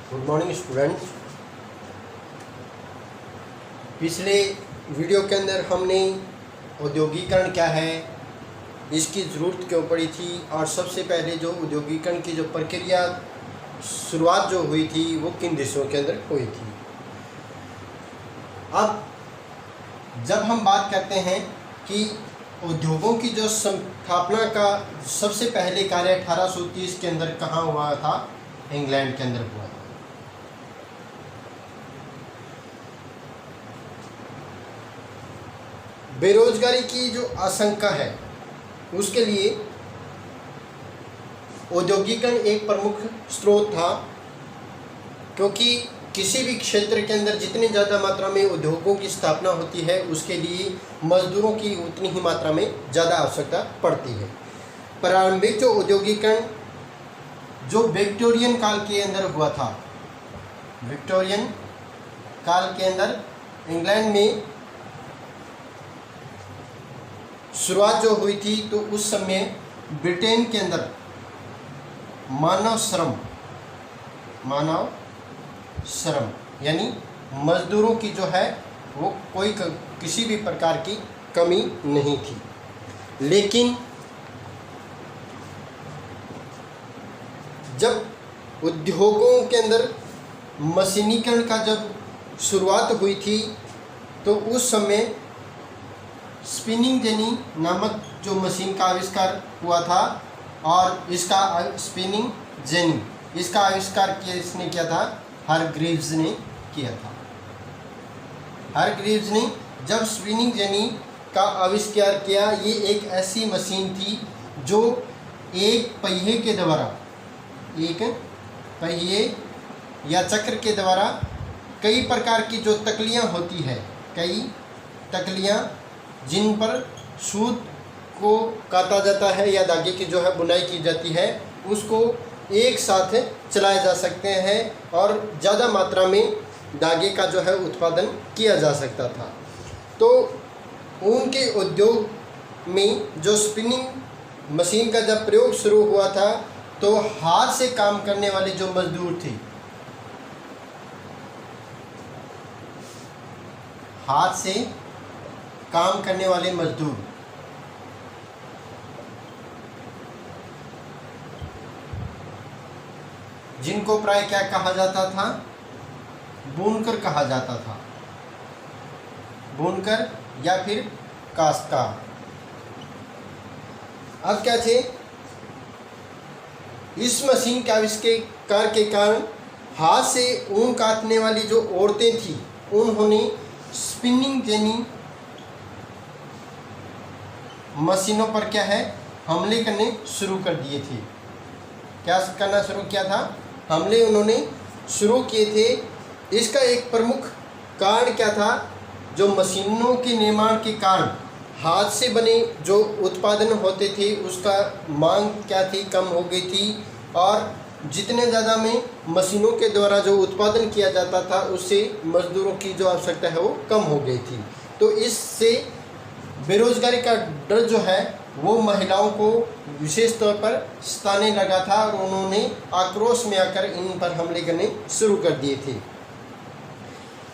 Good morning students. पिछले video के अंदर हमने औद्योगिकरण क्या है, इसकी ज़रूरत क्यों पड़ी थी और सबसे पहले जो औद्योगिकरण की जो प्रक्रिया शुरुआत जो हुई थी वो किन देशों के अंदर हुई थी। अब जब हम बात करते हैं कि उद्योगों की जो स्थापना का सबसे पहले कार्य 1830 के अंदर कहाँ हुआ था, इंग्लैंड के अंदर हुआ था। बेरोजगारी की जो आशंका है उसके लिए औद्योगिकरण एक प्रमुख स्रोत था, क्योंकि किसी भी क्षेत्र के अंदर जितनी ज़्यादा मात्रा में उद्योगों की स्थापना होती है उसके लिए मजदूरों की उतनी ही मात्रा में ज़्यादा आवश्यकता पड़ती है। प्रारंभिक जो औद्योगिकरण जो विक्टोरियन काल के अंदर हुआ था, विक्टोरियन काल के अंदर इंग्लैंड में शुरुआत जो हुई थी, तो उस समय ब्रिटेन के अंदर मानव श्रम यानी मजदूरों की जो है वो किसी भी प्रकार की कमी नहीं थी। लेकिन जब उद्योगों के अंदर मशीनीकरण का जब शुरुआत हुई थी, तो उस समय स्पिनिंग जेनी नामक जो मशीन का आविष्कार हुआ था, और इसका स्पिनिंग जेनी इसका आविष्कार किसने किया था? हारग्रीव्स ने किया था। हारग्रीव्स ने जब स्पिनिंग जेनी का आविष्कार किया, ये एक ऐसी मशीन थी जो एक पहिए या चक्र के द्वारा कई प्रकार की जो तकलियाँ होती है, कई तकलियाँ जिन पर सूत को काटा जाता है या धागे की जो है बुनाई की जाती है, उसको एक साथ चलाए जा सकते हैं और ज़्यादा मात्रा में धागे का जो है उत्पादन किया जा सकता था। तो उनके उद्योग में जो स्पिनिंग मशीन का जब प्रयोग शुरू हुआ था, तो हाथ से काम करने वाले जो मजदूर थे, हाथ से काम करने वाले मजदूर जिनको प्राय क्या कहा जाता था? बुनकर कहा जाता था, बुनकर या फिर काश्तकार। अब क्या थे? इस मशीन के आविष्कार के कारण हाथ से ऊन काटने वाली जो औरतें थी, उन्होंने स्पिनिंग जेनी मशीनों पर क्या है, हमले करने शुरू कर दिए थे। क्या करना शुरू किया था? हमले उन्होंने शुरू किए थे। इसका एक प्रमुख कारण क्या था? जो मशीनों के निर्माण के कारण हाथ से बने जो उत्पादन होते थे उसका मांग क्या थी? कम हो गई थी, और जितने ज़्यादा में मशीनों के द्वारा जो उत्पादन किया जाता था उससे मजदूरों की जो आवश्यकता है वो कम हो गई थी। तो इससे बेरोजगारी का डर जो है वो महिलाओं को विशेष तौर पर सताने लगा था, और उन्होंने आक्रोश में आकर इन पर हमले करने शुरू कर दिए थे।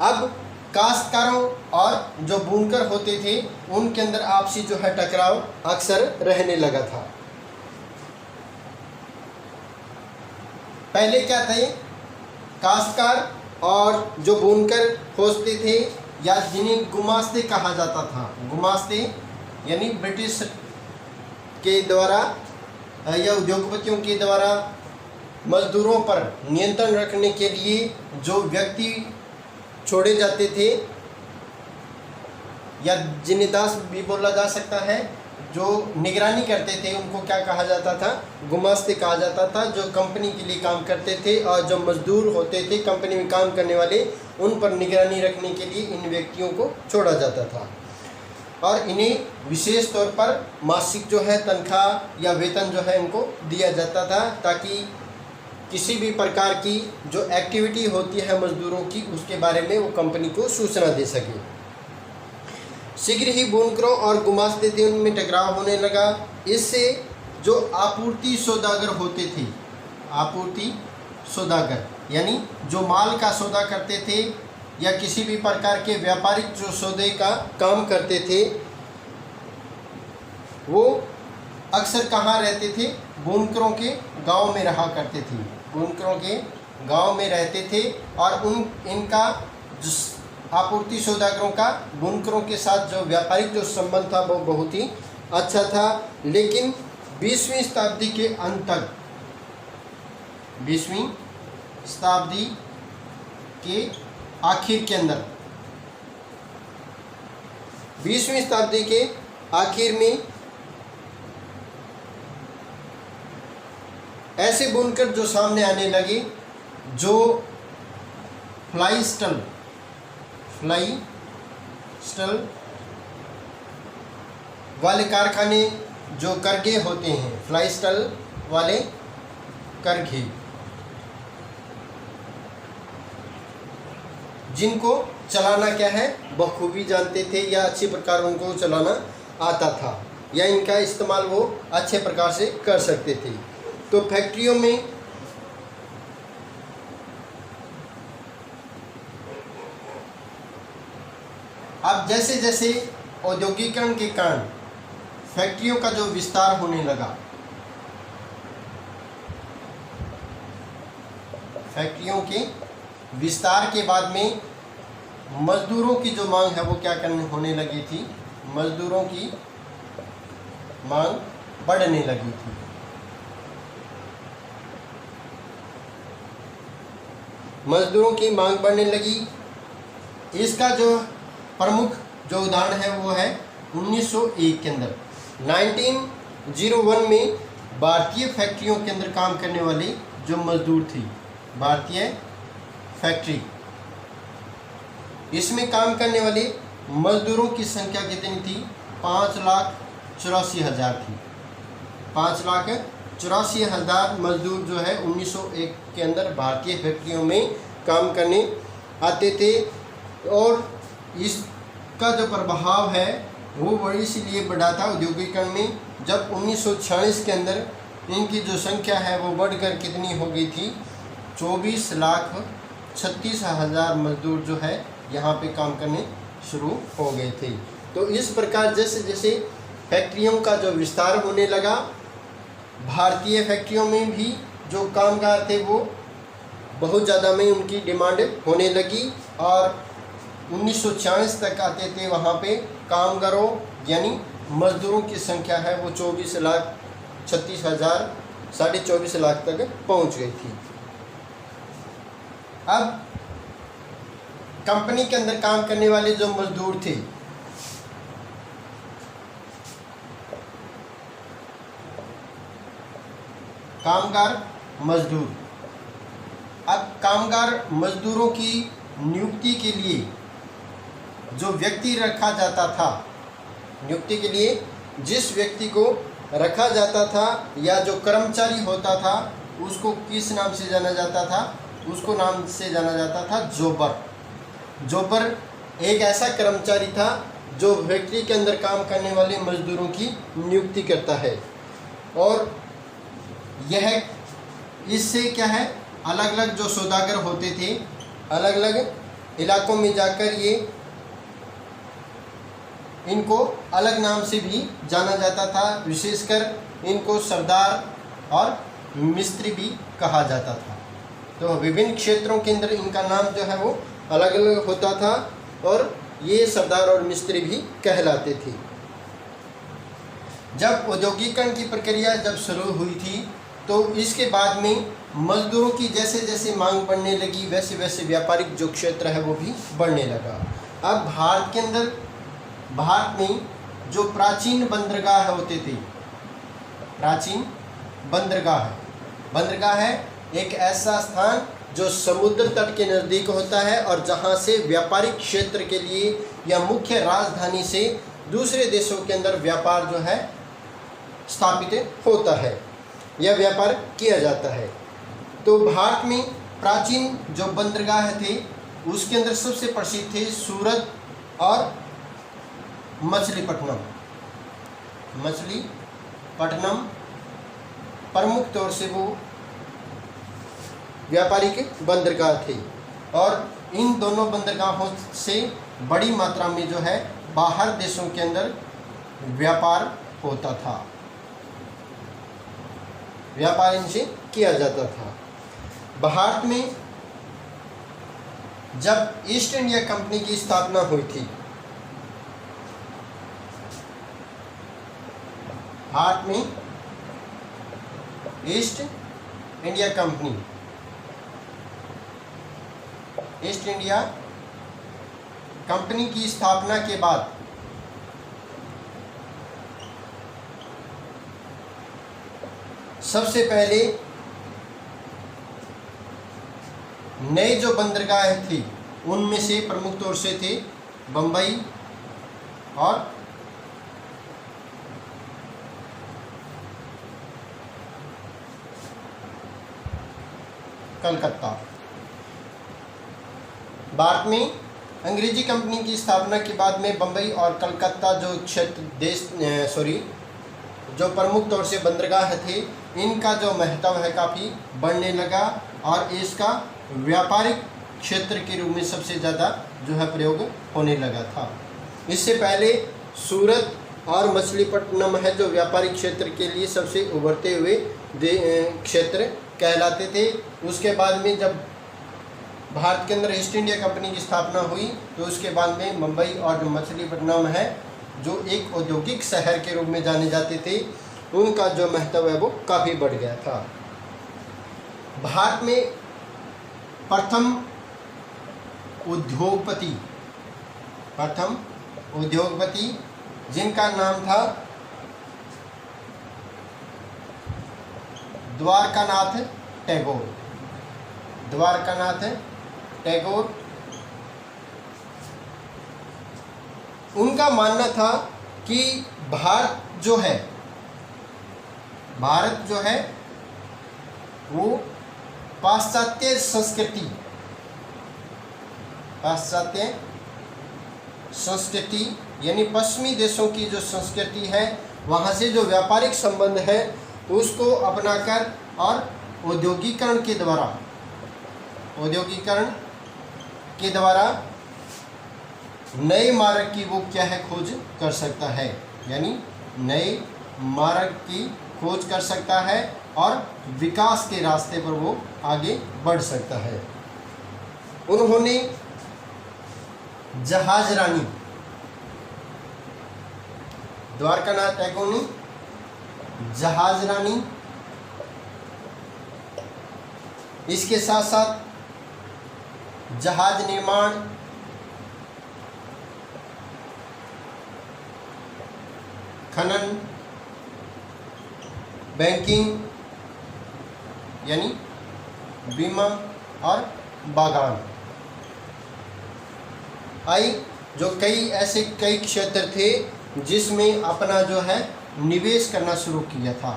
अब काश्तकारों और जो बुनकर होते थे उनके अंदर आपसी जो है टकराव अक्सर रहने लगा था। पहले क्या थे? काश्तकार और जो बुनकर होते थे, या जिन्हें गुमास्ते कहा जाता था, गुमास्ते यानी ब्रिटिश के द्वारा या उद्योगपतियों के द्वारा मजदूरों पर नियंत्रण रखने के लिए जो व्यक्ति छोड़े जाते थे, या जिन्हें दास भी बोला जा सकता है, जो निगरानी करते थे, उनको क्या कहा जाता था? गुमास्ते कहा जाता था। जो कंपनी के लिए काम करते थे और जो मजदूर होते थे कंपनी में काम करने वाले, उन पर निगरानी रखने के लिए इन व्यक्तियों को छोड़ा जाता था, और इन्हें विशेष तौर पर मासिक जो है तनख्वाह या वेतन जो है इनको दिया जाता था, ताकि किसी भी प्रकार की जो एक्टिविटी होती है मजदूरों की उसके बारे में वो कंपनी को सूचना दे सके। शीघ्र ही बुनकरों और गुमास्ते थे उनमें टकराव होने लगा। इससे जो आपूर्ति सौदागर होते थे, आपूर्ति सौदागर, यानी जो माल का सौदा करते थे या किसी भी प्रकार के व्यापारिक जो सौदे का काम करते थे, वो अक्सर कहाँ रहते थे? बुनकरों के गांव में रहा करते थे। बुनकरों के गांव में रहते थे और इनका आपूर्ति सौदागरों का बुनकरों के साथ जो व्यापारिक जो संबंध था वो बहुत ही अच्छा था। लेकिन 20वीं शताब्दी के अंत तक, 20वीं शताब्दी के आखिर के अंदर, 20वीं शताब्दी के आखिर में ऐसे बुनकर जो सामने आने लगे, जो फ्लाई स्टल वाले कारखाने जो करघे होते हैं, फ्लाई स्टल वाले करघे, जिनको चलाना क्या है बखूबी जानते थे या अच्छी प्रकार उनको चलाना आता था या इनका इस्तेमाल वो अच्छे प्रकार से कर सकते थे। तो फैक्ट्रियों में अब जैसे जैसे औद्योगिकरण के कारण फैक्ट्रियों का जो विस्तार होने लगा, फैक्ट्रियों के विस्तार के बाद में मजदूरों की जो मांग है वो क्या करने होने लगी थी? मजदूरों की मांग बढ़ने लगी थी। मजदूरों की मांग बढ़ने लगी। इसका जो प्रमुख जो उदाहरण है वो है 1901 के अंदर, 1901 में भारतीय फैक्ट्रियों के अंदर काम करने वाले जो मजदूर थे, भारतीय फैक्ट्री, इसमें काम करने वाले मजदूरों की संख्या कितनी थी? 5,84,000 थी। 5,84,000 मजदूर जो है 1901 के अंदर भारतीय फैक्ट्रियों में काम करने आते थे। और इसका जो प्रभाव है वो बड़ी इसीलिए बढ़ा था औद्योगिकरण में, जब 1946 के अंदर इनकी जो संख्या है वो बढ़कर कितनी हो गई थी? 24,36,000 मजदूर जो है यहाँ पे काम करने शुरू हो गए थे। तो इस प्रकार जैसे जैसे फैक्ट्रियों का जो विस्तार होने लगा, भारतीय फैक्ट्रियों में भी जो कामगार थे वो बहुत ज़्यादा में उनकी डिमांड होने लगी और 1946 तक आते थे वहाँ पे कामगारों यानी मजदूरों की संख्या है वो 24,36,000, 24.5 लाख तक पहुँच गई थी। अब कंपनी के अंदर काम करने वाले जो मजदूर थे, कामगार मजदूर, अब कामगार मजदूरों की नियुक्ति के लिए जो व्यक्ति रखा जाता था, नियुक्ति के लिए जिस व्यक्ति को रखा जाता था या जो कर्मचारी होता था उसको किस नाम से जाना जाता था? उसको नाम से जाना जाता था जोबर। जोबर एक ऐसा कर्मचारी था जो फैक्ट्री के अंदर काम करने वाले मजदूरों की नियुक्ति करता है। और यह इससे क्या है, अलग अलग जो सौदागर होते थे, अलग अलग इलाकों में जाकर ये इनको अलग नाम से भी जाना जाता था। विशेषकर इनको सरदार और मिस्त्री भी कहा जाता था। तो विभिन्न क्षेत्रों के अंदर इनका नाम जो है वो अलग अलग होता था और ये सरदार और मिस्त्री भी कहलाते थे। जब औद्योगिकरण की प्रक्रिया जब शुरू हुई थी तो इसके बाद में मजदूरों की जैसे जैसे मांग बढ़ने लगी वैसे वैसे व्यापारिक जो क्षेत्र है वो भी बढ़ने लगा। अब भारत के अंदर, भारत में जो प्राचीन बंदरगाह होते थे, प्राचीन बंदरगाह है एक ऐसा स्थान जो समुद्र तट के नज़दीक होता है और जहाँ से व्यापारिक क्षेत्र के लिए या मुख्य राजधानी से दूसरे देशों के अंदर व्यापार जो है स्थापित होता है या व्यापार किया जाता है। तो भारत में प्राचीन जो बंदरगाह थे उसके अंदर सबसे प्रसिद्ध थे सूरत और मछलीपट्टनम। मछलीपट्टनम प्रमुख तौर से वो व्यापारिक बंदरगाह थे और इन दोनों बंदरगाहों से बड़ी मात्रा में जो है बाहर देशों के अंदर व्यापार होता था, व्यापार इनसे किया जाता था। भारत में जब ईस्ट इंडिया कंपनी की स्थापना हुई थी, भारत में east India company, east India company की स्थापना के बाद सबसे पहले नए जो बंदरगाह थी उनमें से प्रमुख तौर से थे बम्बई और कलकत्ता। भारत में अंग्रेजी कंपनी की स्थापना के बाद में बम्बई और कलकत्ता जो जो प्रमुख तौर से बंदरगाह थे, इनका जो महत्व है काफ़ी बढ़ने लगा और इसका व्यापारिक क्षेत्र के रूप में सबसे ज़्यादा जो है प्रयोग होने लगा था। इससे पहले सूरत और मछलीपट्टनम है जो व्यापारिक क्षेत्र के लिए सबसे उभरते हुए क्षेत्र कहलाते थे। उसके बाद में जब भारत के अंदर ईस्ट इंडिया कंपनी की स्थापना हुई तो उसके बाद में मुंबई और मछलीपट्टनम है जो एक औद्योगिक शहर के रूप में जाने जाते थे, उनका जो महत्व है वो काफ़ी बढ़ गया था। भारत में प्रथम उद्योगपति जिनका नाम था द्वारकानाथ टैगोर, उनका मानना था कि भारत जो है वो पाश्चात्य संस्कृति यानी पश्चिमी देशों की जो संस्कृति है वहाँ से जो व्यापारिक संबंध है उसको अपनाकर और औद्योगिकरण के द्वारा नए मार्ग की वो क्या है खोज कर सकता है, यानी नए मार्ग की खोज कर सकता है और विकास के रास्ते पर वो आगे बढ़ सकता है। उन्होंने जहाजरानी द्वारकानाथ टैगोर ने जहाजरानी, इसके साथ साथ जहाज निर्माण, खनन, बैंकिंग यानी बीमा और बागान जो कई क्षेत्र थे जिसमें अपना जो है निवेश करना शुरू किया था।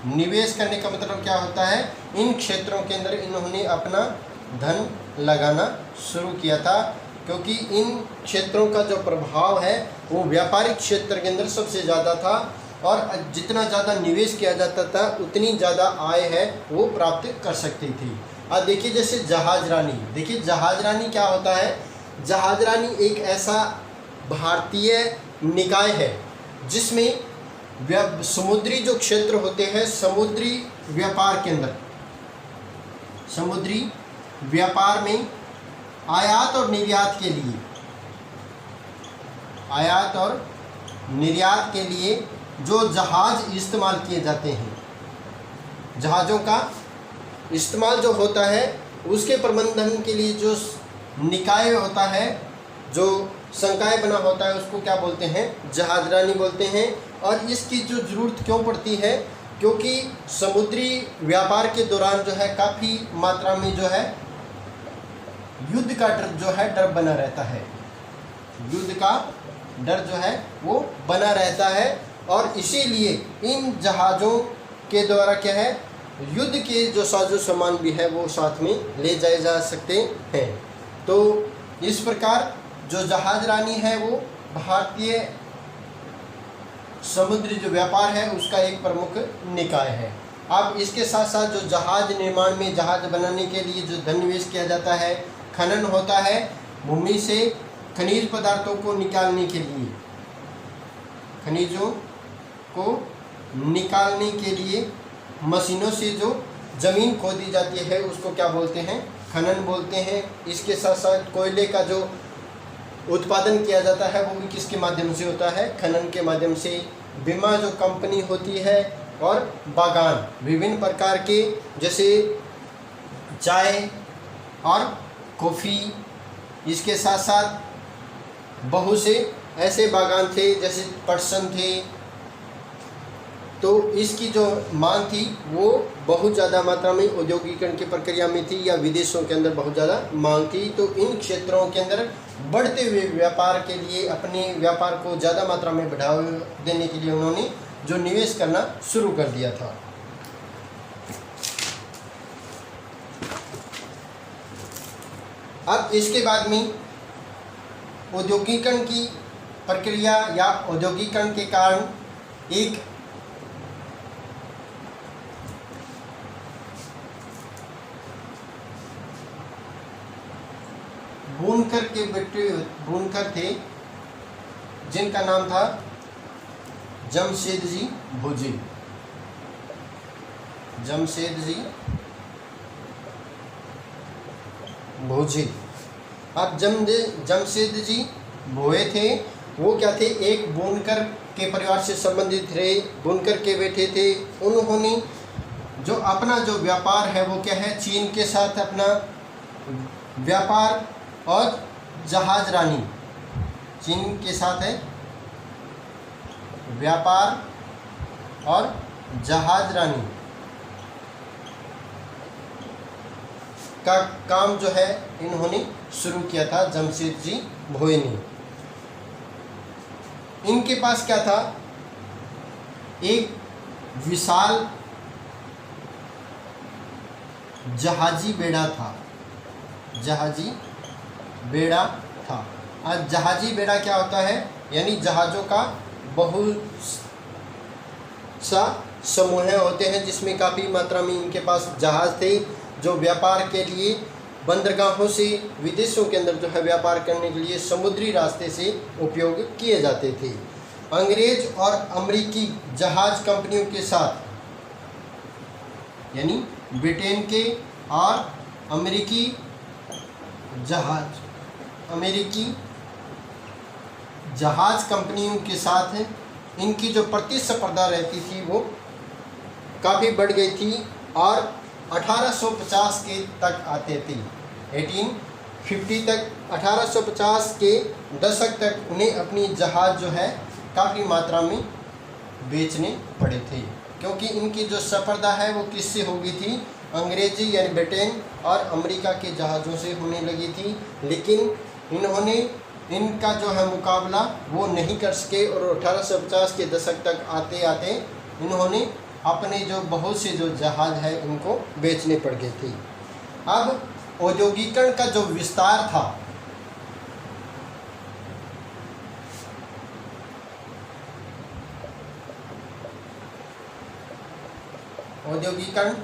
निवेश करने का मतलब क्या होता है, इन क्षेत्रों के अंदर इन्होंने अपना धन लगाना शुरू किया था, क्योंकि इन क्षेत्रों का जो प्रभाव है वो व्यापारिक क्षेत्र के अंदर सबसे ज़्यादा था और जितना ज़्यादा निवेश किया जाता था उतनी ज़्यादा आय है वो प्राप्त कर सकती थी। अब देखिए जैसे जहाजरानी, देखिए जहाजरानी क्या होता है, जहाजरानी एक ऐसा भारतीय निकाय है जिसमें समुद्री जो क्षेत्र होते हैं, समुद्री व्यापार के अंदर, समुद्री व्यापार में आयात और निर्यात के लिए जो जहाज़ इस्तेमाल किए जाते हैं, जहाज़ों का इस्तेमाल जो होता है उसके प्रबंधन के लिए जो निकाय होता है, जो संकाय बना होता है, उसको क्या बोलते हैं, जहाजरानी बोलते हैं। और इसकी जो ज़रूरत क्यों पड़ती है, क्योंकि समुद्री व्यापार के दौरान जो है काफ़ी मात्रा में जो है युद्ध का डर बना रहता है, युद्ध का डर जो है वो बना रहता है और इसीलिए इन जहाज़ों के द्वारा क्या है, युद्ध के जो साजो सामान भी है वो साथ में ले जाए जा सकते हैं। तो इस प्रकार जो जहाजरानी है वो भारतीय समुद्री जो व्यापार है उसका एक प्रमुख निकाय है। अब इसके साथ साथ जो जहाज निर्माण में, जहाज बनाने के लिए जो धन निवेश किया जाता है, खनन होता है भूमि से खनिज पदार्थों को निकालने के लिए, खनिजों को निकालने के लिए मशीनों से जो ज़मीन खोदी जाती है उसको क्या बोलते हैं? खनन बोलते हैं। इसके साथ साथ कोयले का जो उत्पादन किया जाता है वो भी किसके माध्यम से होता है? खनन के माध्यम से। बीमा जो कंपनी होती है और बागान विभिन्न प्रकार के, जैसे चाय और कॉफ़ी, इसके साथ साथ बहुत से ऐसे बागान थे जैसे पटसन थे, तो इसकी जो मांग थी वो बहुत ज़्यादा मात्रा में औद्योगिकरण की प्रक्रिया में थी या विदेशों के अंदर बहुत ज़्यादा मांग थी। तो इन क्षेत्रों के अंदर बढ़ते हुए व्यापार के लिए, अपने व्यापार को ज़्यादा मात्रा में बढ़ावा देने के लिए उन्होंने जो निवेश करना शुरू कर दिया था। अब इसके बाद में औद्योगिकरण की प्रक्रिया या औद्योगिकरण के कारण एक बुनकर के बेटे बुनकर थे जिनका नाम था जमशेदजी भोजे। जमशेदजी भोजे। अब जमशेदजी भोए थे, वो क्या थे? एक बुनकर के परिवार से संबंधित रहे, बुनकर के बेटे थे। उन्होंने जो अपना जो व्यापार है वो क्या है? चीन के साथ अपना व्यापार और जहाज रानी, चीन के साथ है व्यापार और जहाज रानी का काम जो है इन्होंने शुरू किया था जमशेदजी भोए ने। इनके पास क्या था? एक विशाल जहाजी बेड़ा था। जहाजी बेड़ा था। आज जहाजी बेड़ा क्या होता है? यानी जहाज़ों का बहुत सा समूह होते हैं जिसमें काफ़ी मात्रा में इनके पास जहाज़ थे जो व्यापार के लिए बंदरगाहों से विदेशों के अंदर जो है व्यापार करने के लिए समुद्री रास्ते से उपयोग किए जाते थे। अंग्रेज और अमेरिकी जहाज कंपनियों के साथ, यानी ब्रिटेन के और अमेरिकी जहाज कंपनियों के साथ इनकी जो प्रतिस्पर्धा रहती थी वो काफ़ी बढ़ गई थी और 1850 के तक आते थे। 1850 तक, 1850 के दशक तक उन्हें अपनी जहाज़ जो है काफ़ी मात्रा में बेचने पड़े थे, क्योंकि इनकी जो स्पर्धा है वो किससे हो गई थी? अंग्रेजी यानी ब्रिटेन और अमेरिका के जहाज़ों से होने लगी थी। लेकिन इन्होंने इनका जो है मुकाबला वो नहीं कर सके और 1850 के दशक तक आते आते इन्होंने अपने जो बहुत से जो जहाज़ है उनको बेचने पड़ गए थे। अब औद्योगिकरण का जो विस्तार था, औद्योगिकरण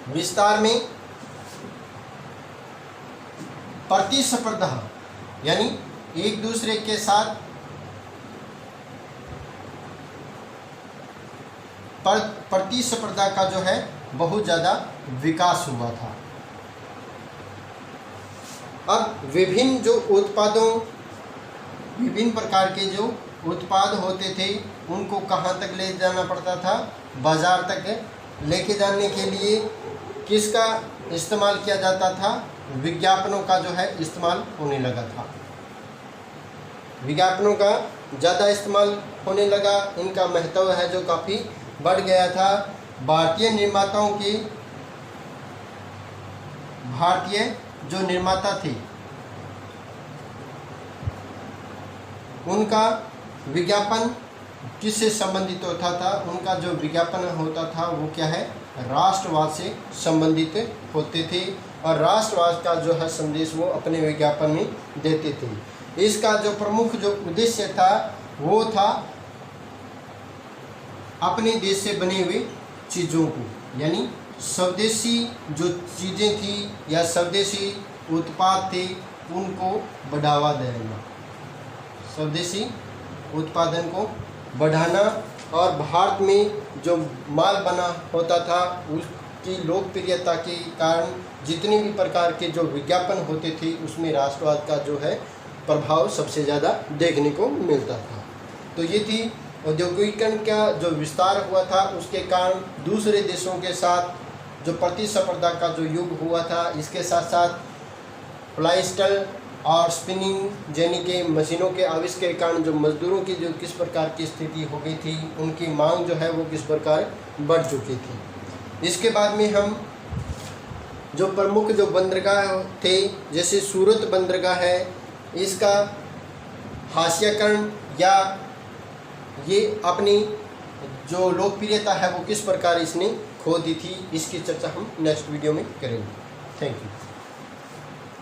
विस्तार में प्रतिस्पर्धा यानी एक दूसरे के साथ प्रतिस्पर्धा का जो है बहुत ज़्यादा विकास हुआ था। अब विभिन्न जो उत्पादों, विभिन्न प्रकार के जो उत्पाद होते थे उनको कहाँ तक ले जाना पड़ता था? बाज़ार तक लेके जाने के लिए किसका इस्तेमाल किया जाता था? विज्ञापनों का जो है इस्तेमाल होने लगा था। विज्ञापनों का ज़्यादा इस्तेमाल होने लगा, इनका महत्व है जो काफ़ी बढ़ गया था। भारतीय जो निर्माता थे उनका विज्ञापन किससे संबंधित होता था? उनका जो विज्ञापन होता था वो क्या है? राष्ट्रवाद से संबंधित होते थे और राष्ट्रवाद का जो है संदेश वो अपने विज्ञापन में देते थे। इसका जो प्रमुख जो उद्देश्य था वो था अपने देश से बने हुए चीज़ों को, यानी स्वदेशी जो चीज़ें थी या स्वदेशी उत्पाद थे उनको बढ़ावा देना, स्वदेशी उत्पादन को बढ़ाना। और भारत में जो माल बना होता था उसकी लोकप्रियता के कारण जितने भी प्रकार के जो विज्ञापन होते थे उसमें राष्ट्रवाद का जो है प्रभाव सबसे ज़्यादा देखने को मिलता था। तो ये थी औद्योगिकरण का जो विस्तार हुआ था, उसके कारण दूसरे देशों के साथ जो प्रतिस्पर्धा का जो युग हुआ था, इसके साथ साथ प्लाइस्टल और स्पिनिंग यानी के मशीनों के आविष्कार के कारण जो मजदूरों की जो किस प्रकार की स्थिति हो गई थी, उनकी मांग जो है वो किस प्रकार बढ़ चुकी थी। इसके बाद में हम जो प्रमुख जो बंदरगाह थे, जैसे सूरत बंदरगाह है, इसका हाशियाकरण या ये अपनी जो लोकप्रियता है वो किस प्रकार इसने खो दी थी, इसकी चर्चा हम नेक्स्ट वीडियो में करेंगे। Thank you.